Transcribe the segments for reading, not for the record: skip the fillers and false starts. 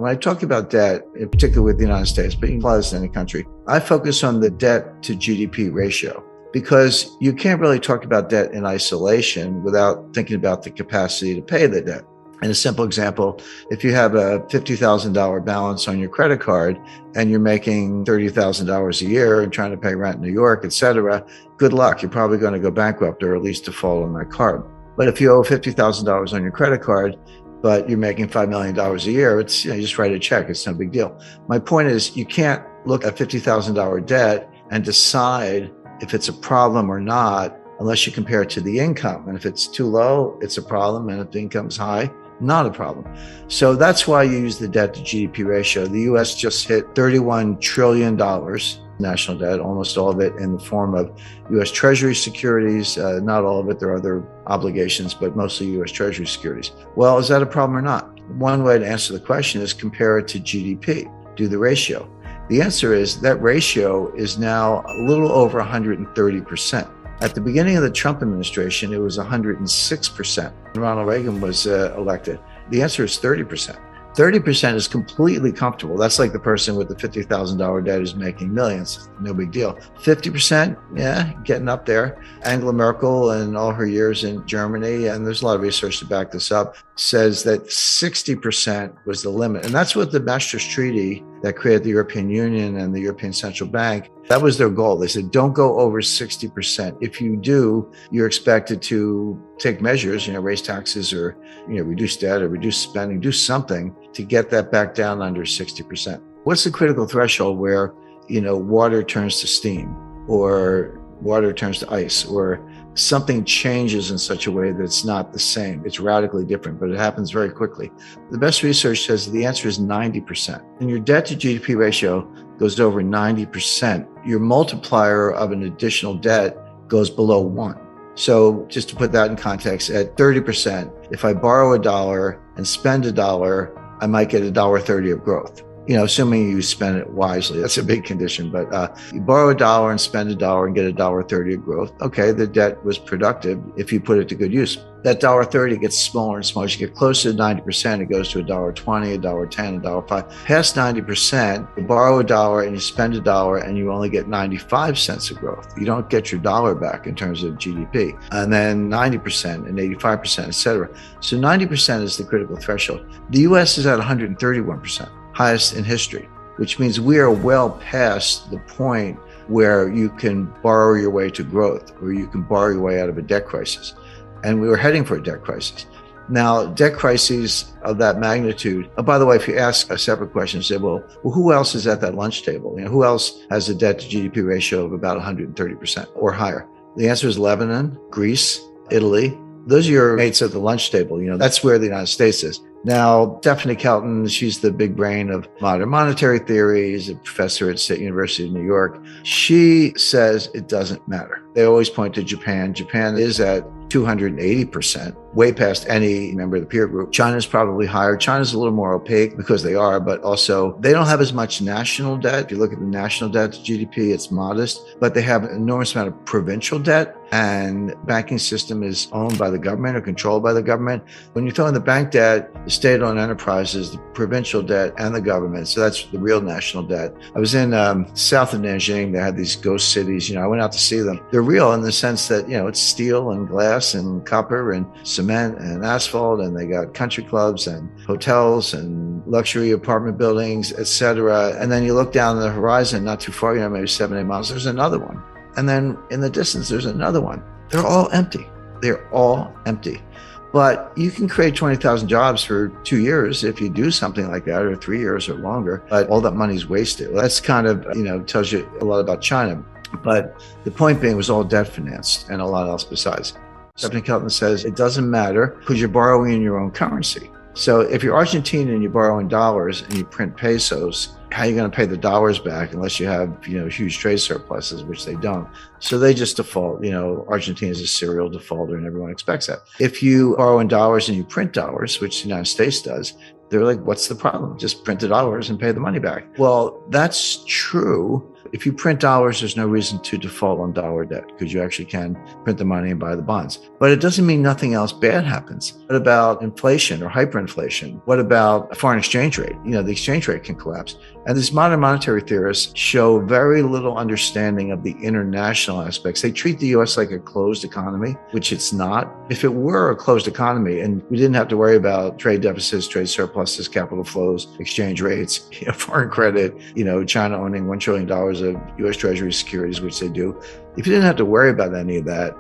When I talk about debt, in particular with the United States, but you can apply this to any country, I focus on the debt to GDP ratio because you can't really talk about debt in isolation without thinking about the capacity to pay the debt. And a simple example, if you have a $50,000 balance on your credit card and you're making $30,000 a year and trying to pay rent in New York, et cetera, good luck. You're probably going to go bankrupt or at least default on that card. But if you owe $50,000 on your credit card, but you're making $5 million a year, it's, you just write a check. It's no big deal. My point is you can't look at $50,000 debt and decide if it's a problem or not unless you compare it to the income. And if it's too low, it's a problem. And if the income is high, not a problem. So that's why you use the debt to GDP ratio. The US just hit $31 trillion national debt, almost all of it in the form of US Treasury securities. Not all of it, there are other obligations, but mostly US Treasury securities. Well, is that a problem or not? One way to answer the question is compare it to GDP, do the ratio. The answer is that ratio is now a little over 130%. At the beginning of the Trump administration, it was 106%. Ronald Reagan was elected. The answer is 30%. 30% is completely comfortable. That's like the person with the $50,000 debt who's making millions. No big deal. 50%, yeah, getting up there. Angela Merkel and all her years in Germany, and there's a lot of research to back this up, says that 60% was the limit. And that's what the Maastricht Treaty that created the European Union and the European Central Bank, that was their goal. They said, don't go over 60%. If you do, you're expected to take measures, raise taxes or, reduce debt or reduce spending, do something to get that back down under 60%. What's the critical threshold where, water turns to steam or water turns to ice or something changes in such a way that it's not the same. It's radically different, but it happens very quickly. The best research says the answer is 90%. And your debt to GDP ratio goes to over 90%. Your multiplier of an additional debt goes below 1. So just to put that in context, at 30%, if I borrow $1 and spend $1, I might get $1.30 of growth. Assuming you spend it wisely, that's a big condition. But you borrow $1 and spend $1 and get $1.30 of growth. Okay, the debt was productive if you put it to good use. That $1.30 gets smaller and smaller. As you get closer to 90%, it goes to $1.20, $1.10, $1.05. Past 90%, you borrow $1 and you spend $1 and you only get 95 cents of growth. You don't get your dollar back in terms of GDP. And then 90% and 85%, et cetera. So 90% is the critical threshold. The US is at 131%. Highest in history, which means we are well past the point where you can borrow your way to growth or you can borrow your way out of a debt crisis. And we were heading for a debt crisis. Now, debt crises of that magnitude, by the way, if you ask a separate question, say, well, who else is at that lunch table? Who else has a debt to GDP ratio of about 130% or higher? The answer is Lebanon, Greece, Italy. Those are your mates at the lunch table. That's where the United States is. Now, Stephanie Kelton, she's the big brain of modern monetary theory. She's a professor at State University of New York. She says it doesn't matter. They always point to Japan. Japan is at 280%, way past any member of the peer group. China's probably higher. China's a little more opaque because they are, but also they don't have as much national debt. If you look at the national debt to GDP, it's modest, but they have an enormous amount of provincial debt, and banking system is owned by the government or controlled by the government. When you throw in the bank debt, the state-owned enterprises, the provincial debt, and the government, so that's the real national debt. I was in south of Nanjing. They had these ghost cities. I went out to see them. They're real in the sense that, it's steel and glass and copper and cement and asphalt, and they got country clubs and hotels and luxury apartment buildings, etc. And then you look down the horizon, not too far, maybe 7-8 miles, there's another one. And then in the distance, there's another one. They're all empty. They're all empty. But you can create 20,000 jobs for 2 years if you do something like that, or 3 years or longer, but all that money's wasted. Well, that's kind of, tells you a lot about China. But the point being, it was all debt financed and a lot else besides. Stephanie Kelton says it doesn't matter because you're borrowing in your own currency. So if you're Argentine and you're borrowing dollars and you print pesos, how are you going to pay the dollars back unless you have, huge trade surpluses, which they don't. So they just default. Argentina is a serial defaulter and everyone expects that. If you borrow in dollars and you print dollars, which the United States does, they're like, what's the problem? Just print the dollars and pay the money back. Well, that's true If you print dollars, there's no reason to default on dollar debt because you actually can print the money and buy the bonds. But it doesn't mean nothing else bad happens. What about inflation or hyperinflation? What about a foreign exchange rate? The exchange rate can collapse. And these modern monetary theorists show very little understanding of the international aspects. They treat the US like a closed economy, which it's not. If it were a closed economy and we didn't have to worry about trade deficits, trade surpluses, capital flows, exchange rates, foreign credit, China owning $1 trillion of US Treasury securities, which they do. If you didn't have to worry about any of that,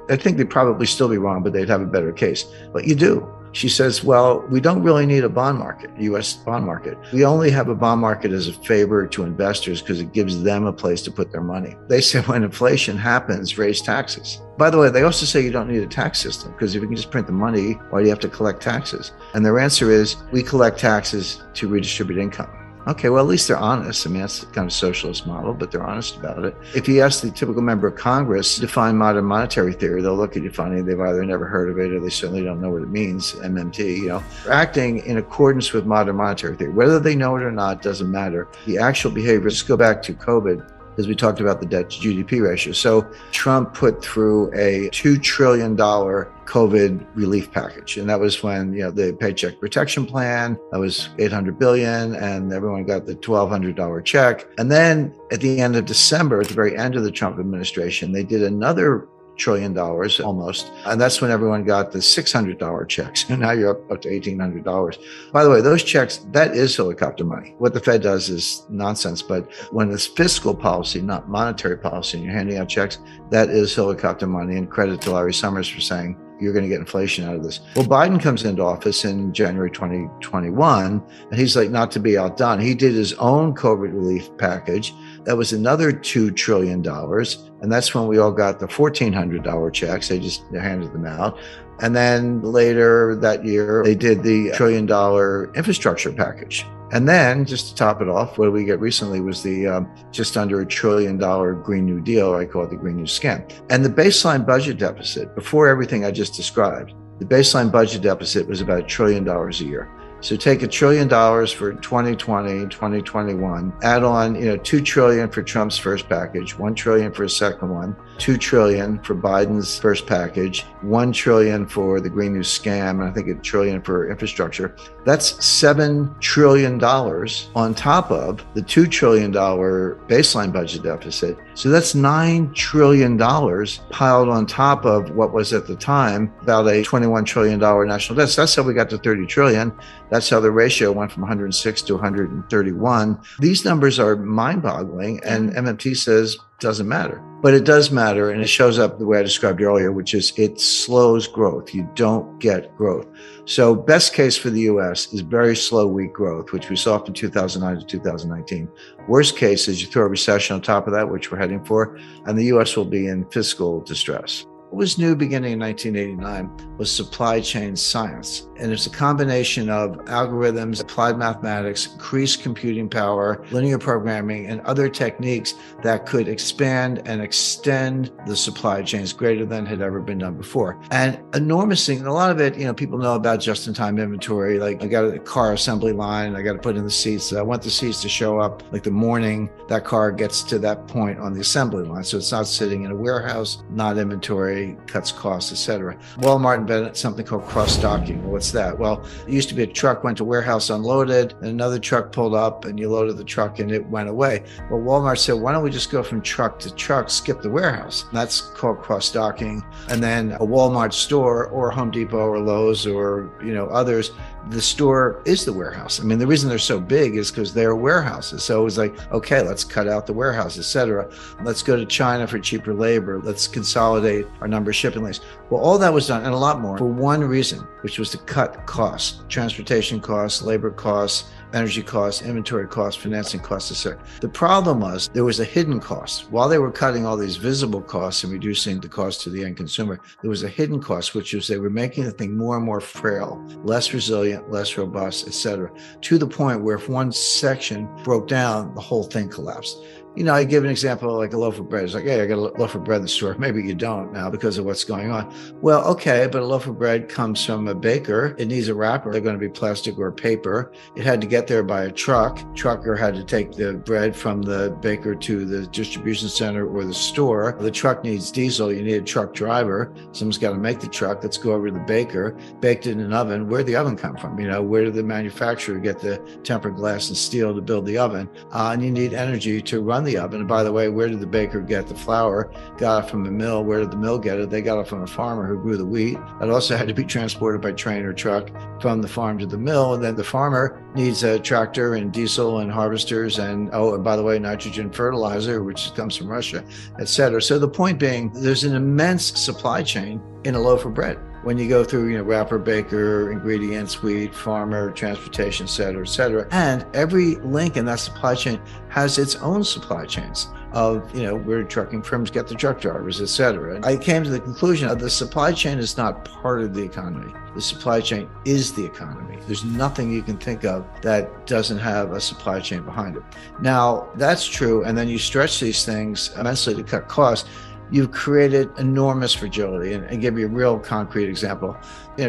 I think they'd probably still be wrong, but they'd have a better case. But you do. She says, well, we don't really need a bond market, US bond market. We only have a bond market as a favor to investors because it gives them a place to put their money. They say when inflation happens, raise taxes. By the way, they also say you don't need a tax system because if you can just print the money, why do you have to collect taxes? And their answer is, we collect taxes to redistribute income. Okay, well, at least they're honest. I mean, that's the kind of socialist model, but they're honest about it. If you ask the typical member of Congress to define modern monetary theory, they'll look at you funny. They've either never heard of it or they certainly don't know what it means, MMT, They're acting in accordance with modern monetary theory. Whether they know it or not doesn't matter. The actual behavior, let's go back to COVID, because we talked about the debt to GDP ratio. So Trump put through a $2 trillion COVID relief package. And that was when, the Paycheck Protection Plan, that was $800 billion, and everyone got the $1,200 check. And then at the end of December, at the very end of the Trump administration, they did another $1 trillion almost. And that's when everyone got the $600 checks. And now you're up to $1,800. By the way, those checks, that is helicopter money. What the Fed does is nonsense. But when it's fiscal policy, not monetary policy, and you're handing out checks, that is helicopter money. And credit to Larry Summers for saying, you're going to get inflation out of this. Well, Biden comes into office in January 2021, and he's like, not to be outdone. He did his own COVID relief package. That was another $2 trillion. And that's when we all got the $1,400 checks. They just handed them out. And then later that year, they did the $1 trillion infrastructure package. And then, just to top it off, what we get recently was the just under $1 trillion Green New Deal, I call it the Green New Scam. And the baseline budget deficit, before everything I just described, the baseline budget deficit was about $1 trillion a year. So take $1 trillion for 2020, 2021, add on, $2 trillion for Trump's first package, $1 trillion for his second one, $2 trillion for Biden's first package, $1 trillion for the Green New Scam, and I think $1 trillion for infrastructure. That's $7 trillion on top of the $2 trillion baseline budget deficit. So that's $9 trillion piled on top of what was at the time about a $21 trillion national debt. So that's how we got to 30 trillion. That's how the ratio went from 106 to 131. These numbers are mind-boggling, and MMT says doesn't matter. But it does matter, and it shows up the way I described earlier, which is it slows growth. You don't get growth. So best case for the U.S. is very slow, weak growth, which we saw from 2009 to 2019. Worst case is you throw a recession on top of that, which we're heading for, and the U.S. will be in fiscal distress. What was new beginning in 1989 was supply chain science. And it's a combination of algorithms, applied mathematics, increased computing power, linear programming, and other techniques that could expand and extend the supply chains greater than had ever been done before. And enormous thing, and a lot of it, people know about just-in-time inventory. Like I got a car assembly line, I got to put in the seats. I want the seats to show up like the morning that car gets to that point on the assembly line. So it's not sitting in a warehouse, not inventory, cuts costs, etc. Walmart invented something called cross-docking. Well, what's that? Well, it used to be a truck went to warehouse, unloaded, and another truck pulled up and you loaded the truck and it went away. Well, Walmart said, why don't we just go from truck to truck, skip the warehouse? And that's called cross-docking. And then a Walmart store or Home Depot or Lowe's or, others, the store is the warehouse. I mean, the reason they're so big is because they're warehouses. So it was like, okay, let's cut out the warehouse, etc. Let's go to China for cheaper labor. Let's consolidate our number of shipping lanes. Well, all that was done and a lot more for one reason, which was to cut costs, transportation costs, labor costs, energy costs, inventory costs, financing costs, etc. The problem was there was a hidden cost. While they were cutting all these visible costs and reducing the cost to the end consumer, there was a hidden cost, which was they were making the thing more and more frail, less resilient, less robust, etc. To the point where if one section broke down, the whole thing collapsed. I give an example like a loaf of bread. It's like, hey, I got a loaf of bread in the store. Maybe you don't now because of what's going on. Well, okay, but a loaf of bread comes from a baker. It needs a wrapper. They're going to be plastic or paper. It had to get there by a truck. Trucker had to take the bread from the baker to the distribution center or the store. The truck needs diesel. You need a truck driver. Someone's got to make the truck. Let's go over to the baker, baked it in an oven. Where'd the oven come from? Where did the manufacturer get the tempered glass and steel to build the oven? And you need energy to run the oven. And by the way, where did the baker get the flour? Got it from the mill. Where did the mill get it? They got it from a farmer who grew the wheat. It also had to be transported by train or truck from the farm to the mill. And then the farmer needs a tractor and diesel and harvesters and by the way, nitrogen fertilizer, which comes from Russia, et cetera. So the point being, there's an immense supply chain in a loaf of bread. When you go through, wrapper, baker, ingredients, wheat, farmer, transportation, et cetera. And every link in that supply chain has its own supply chains of, where trucking firms get the truck drivers, et cetera. And I came to the conclusion that the supply chain is not part of the economy. The supply chain is the economy. There's nothing you can think of that doesn't have a supply chain behind it. Now, that's true. And then you stretch these things immensely to cut costs. You've created enormous fragility. And give you a real concrete example.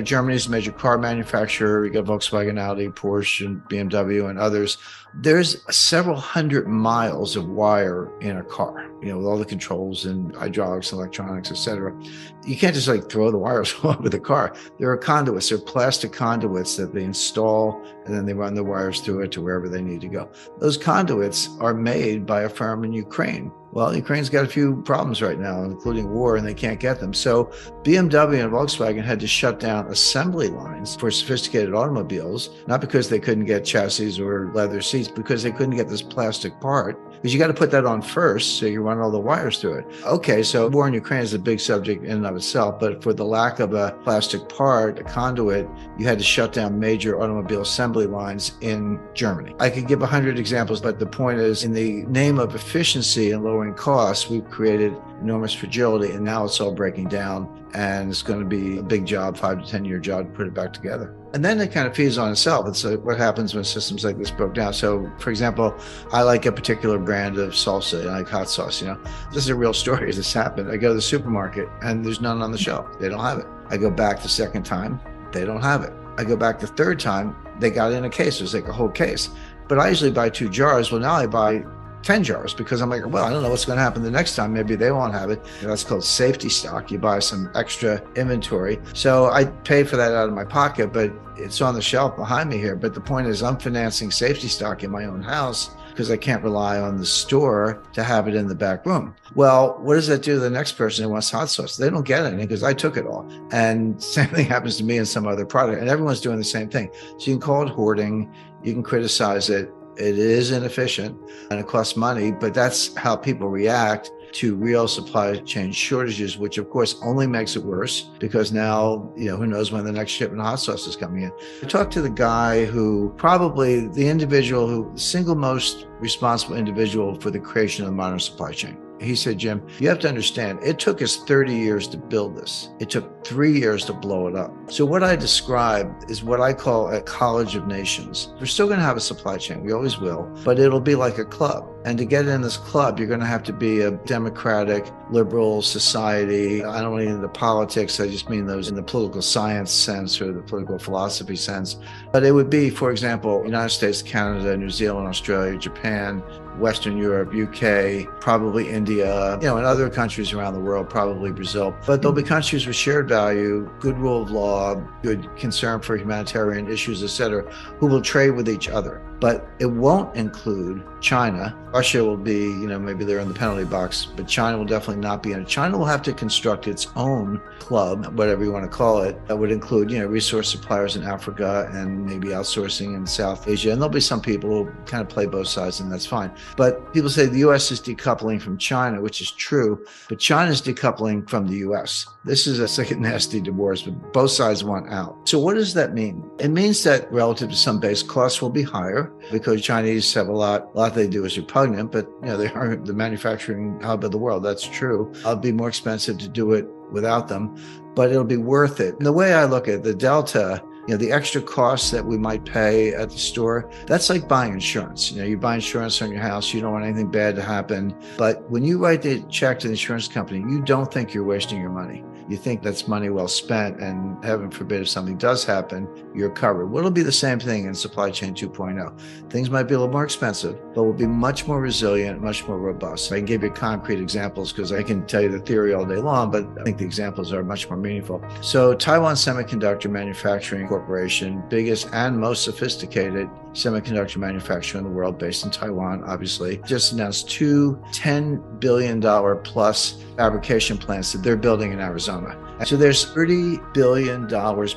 Germany's a major car manufacturer. You got Volkswagen, Audi, Porsche, and BMW, and others. There's several hundred miles of wire in a car, with all the controls and hydraulics, electronics, et cetera. You can't just throw the wires all over the car. There are conduits. There are plastic conduits that they install, and then they run the wires through it to wherever they need to go. Those conduits are made by a firm in Ukraine. Well, Ukraine's got a few problems right now, including war, and they can't get them. So BMW and Volkswagen had to shut down assembly lines for sophisticated automobiles, not because they couldn't get chassis or leather seats, because they couldn't get this plastic part, because you got to put that on first, so you run all the wires through it. Okay, so war in Ukraine is a big subject in and of itself, but for the lack of a plastic part, a conduit, you had to shut down major automobile assembly lines in Germany. I could give 100 examples, but the point is, in the name of efficiency and lowering costs, we've created enormous fragility, and now it's all breaking down, and it's going to be a big job, 5 to 10 year job to put it back together. And then it kind of feeds on itself. It's what happens when systems like this broke down. So, for example, I like a particular brand of salsa. I like hot sauce. This is a real story. This happened. I go to the supermarket and there's none on the shelf. They don't have it. I go back the second time. They don't have it. I go back the third time. They got it in a case. It was like a whole case. But I usually buy 2 jars. Well, now I buy 10 jars because I'm like, well, I don't know what's going to happen the next time. Maybe they won't have it. That's called safety stock. You buy some extra inventory. So I pay for that out of my pocket, but it's on the shelf behind me here. But the point is, I'm financing safety stock in my own house because I can't rely on the store to have it in the back room. Well, what does that do to the next person who wants hot sauce? They don't get anything because I took it all. And same thing happens to me and some other product. And everyone's doing the same thing. So you can call it hoarding. You can criticize it. It is inefficient and it costs money, but that's how people react to real supply chain shortages, which of course only makes it worse because now, who knows when the next shipment of hot sauce is coming in. I talked to the guy who probably the single most responsible individual for the creation of the modern supply chain. He said, Jim, you have to understand, it took us 30 years to build this. It took 3 years to blow it up. So what I described is what I call a college of nations. We're still going to have a supply chain. We always will, but it'll be like a club. And to get in this club, you're going to have to be a democratic, liberal society. I don't mean the politics. I just mean those in the political science sense or the political philosophy sense. But it would be, for example, United States, Canada, New Zealand, Australia, Japan, Western Europe, UK, probably India, and other countries around the world, probably Brazil. But there'll be countries with shared value, good rule of law, good concern for humanitarian issues, et cetera, who will trade with each other. But it won't include China. Russia will be, maybe they're in the penalty box, but China will definitely not be in it. China will have to construct its own club, whatever you want to call it, that would include, resource suppliers in Africa and maybe outsourcing in South Asia. And there'll be some people who kind of play both sides, and that's fine. But people say the U.S. is decoupling from China, which is true, but China is decoupling from the U.S. This is a second nasty divorce, but both sides want out. So what does that mean? It means that relative to some base costs will be higher because Chinese have a lot they do is repugnant, but they are the manufacturing hub of the world. That's true. It'll be more expensive to do it without them, but it'll be worth it. And the way I look at it, the delta The extra costs that we might pay at the store, that's like buying insurance. You buy insurance on your house, you don't want anything bad to happen. But when you write the check to the insurance company, you don't think you're wasting your money. You think that's money well spent, and heaven forbid if something does happen, you're covered. Well, it'll be the same thing in supply chain 2.0. Things might be a little more expensive, but will be much more resilient, much more robust. I can give you concrete examples because I can tell you the theory all day long, but I think the examples are much more meaningful. So Taiwan Semiconductor Manufacturing Corporation, biggest and most sophisticated semiconductor manufacturer in the world, based in Taiwan, obviously, just announced two $10 billion plus fabrication plants that they're building in Arizona. So there's $30 billion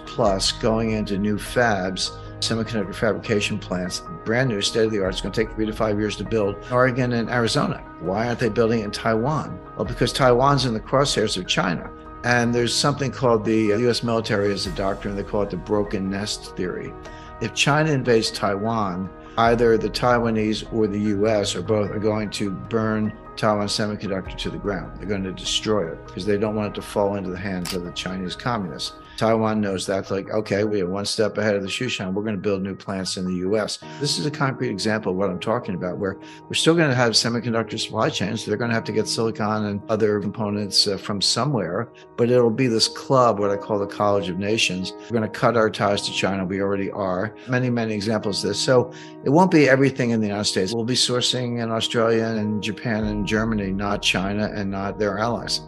plus going into new fabs, semiconductor fabrication plants, brand new, state-of-the-art. It's going to take 3 to 5 years to build in Oregon and Arizona. Why aren't they building it in Taiwan? Well, because Taiwan's in the crosshairs of China. And there's something called the U.S. military has a doctrine, they call it the broken nest theory. If China invades Taiwan, either the Taiwanese or the U.S. or both are going to burn Taiwan Semiconductor to the ground. They're going to destroy it because they don't want it to fall into the hands of the Chinese communists. Taiwan knows that, like, okay, we are one step ahead of the shoe shine. We're going to build new plants in the U.S. This is a concrete example of what I'm talking about, where we're still going to have semiconductor supply chains. So they're going to have to get silicon and other components from somewhere, but it'll be this club, what I call the College of Nations. We're going to cut our ties to China. We already are. Many, many examples of this. So it won't be everything in the United States. We'll be sourcing in Australia and Japan and Germany, not China and not their allies.